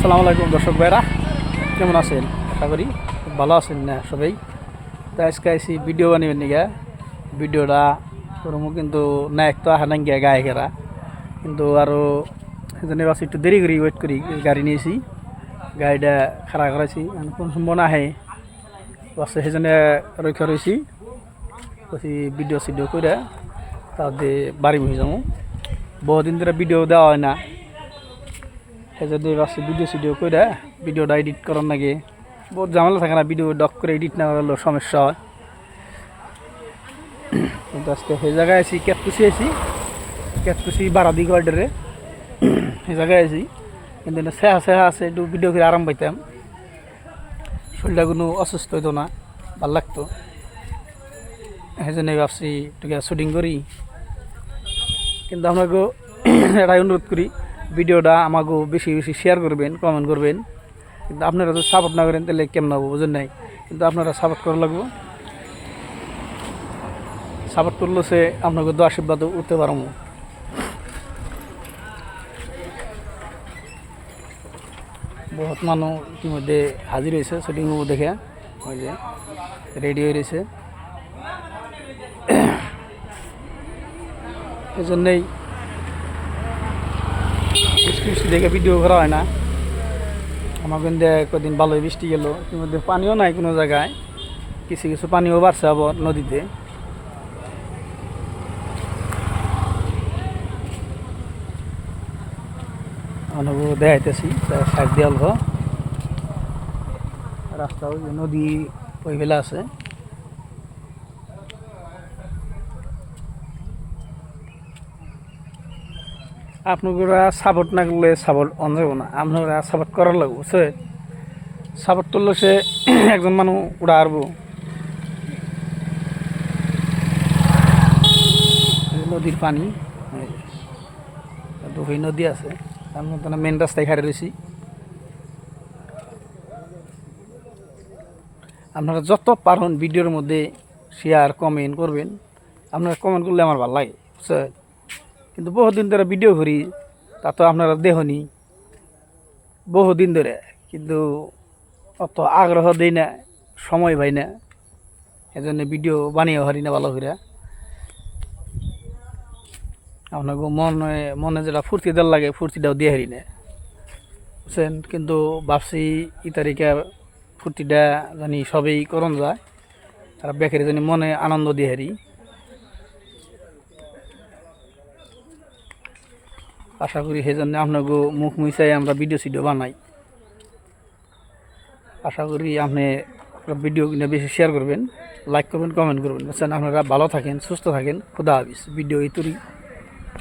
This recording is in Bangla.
আসসালামু আলাইকুম দর্শক ভাইরা, কেমন আছেন? আশা করি খুব ভালো আছেন না সবাই। তো আজকে আইসি ভিডিও বানিবেন নিগা। ভিডিওটা করবো কিন্তু নায়ক তো আহা নাঙ্গিয়া গায়কেরা, কিন্তু আরও সেজন্য বাস একটু দেরি করি ওয়েট করি। গাড়ি নিয়েছি, গাড়িটা খাড়া করাইছি, কোন সম্ভব না আহে বাস সেজন্য রক্ষা রয়েছি। বলছি ভিডিও সিডিও করে তাতে বাড়ি বসে যাবো। বহুদিন ধরে ভিডিও দেওয়া হয় না, সেজন্য ভাবছি ভিডিও সিডিও করে ভিডিওটা এডিট করার লাগে বহুত ঝামেলা থাকে না, ভিডিও ডক করে এডিট না করলেও সমস্যা হয়। কিন্তু আজকে সেই জায়গায় আছি, ক্যাটকুসি বারাদি গার্ডারে সেই জায়গায় আছি। কিন্তু সেহা সেহা আছে, একটু ভিডিও করে আরাম পাইতাম, শরীরটা কোনো অসুস্থ হইতো না, ভাল লাগতো। সেই জন্য ভাবছি একটু শুটিং করি। কিন্তু আপনাকে এটাই অনুরোধ করি, ভিডিওটা আমাকেও বেশি বেশি শেয়ার করবেন, কমেন্ট করবেন। কিন্তু আপনারা যদি সাপোর্ট না করেন তাহলে কেমন হবো বুঝেন নাই। কিন্তু আপনারা সাপোর্ট করা লাগবো, সাপোর্ট করলে সে আপনাকে তো আশীর্বাদ উঠতে পারবো। বহুত মানুষ ইতিমধ্যে হাজির হয়েছে শুটিং দেখে, ওই যে রেডি হয়ে রয়েছে। এই জন্যেই বৃষ্টি দেখে ভিডিও করা হয় না। আমার কিন্তু কদিন ভালোই বৃষ্টি গেল, ইতিমধ্যে পানিও নাই কোনো জায়গায়, কিছু কিছু পানিও বাড়ছে আবার নদীতে। অনুভব দেখাইতেছি সাইড দিয়ে অল্প রাস্তা, ওই নদী ওই ফেলা আছে। আপনারা সাপোর্ট না করলে সাপোর্ট অন যাব না, আপনারা সাপোর্ট করার লাগবো। সে সাপোর্ট করলে সে একজন মানুষ উড়া আরবো। নদীর পানি, দুই নদী আছে, তার মধ্যে মেন রাস্তায় খাড়ে রয়েছি। আপনারা যত পারেন ভিডিওর মধ্যে শেয়ার কমেন্ট করবেন। আপনারা কমেন্ট করলে আমার ভালো লাগে, বুঝছেন। কিন্তু বহুদিন ধরে ভিডিও করি, তা তো আপনারা দেখনি বহুদিন ধরে, কিন্তু অত আগ্রহ দেই না, সময় পাই না। এজন্য ভিডিও বানিয়ে হারি না ভালো করে। আপনাকে মনে যেটা ফুর্তি দেওয়ার লাগে ফুর্তিটাও দিয়ে হারি না, বুঝছেন। কিন্তু ভাবছি এই তারিখে ফুর্তিটা জানি সবেই করণ যায়, তারা বেকারি জানি মনে আনন্দ দিয়ে হারি। আশা করি সেই জন্য আপনাকে মুখ মুইচাই আমরা ভিডিও সিডিও বানাই। আশা করি আপনি ভিডিও কিনে বেশি শেয়ার করবেন, লাইক করবেন, কমেন্ট করবেন, বুঝছেন। আপনারা ভালো থাকেন, সুস্থ থাকেন, খুদা হাফিজ। ভিডিও এই তৈরি।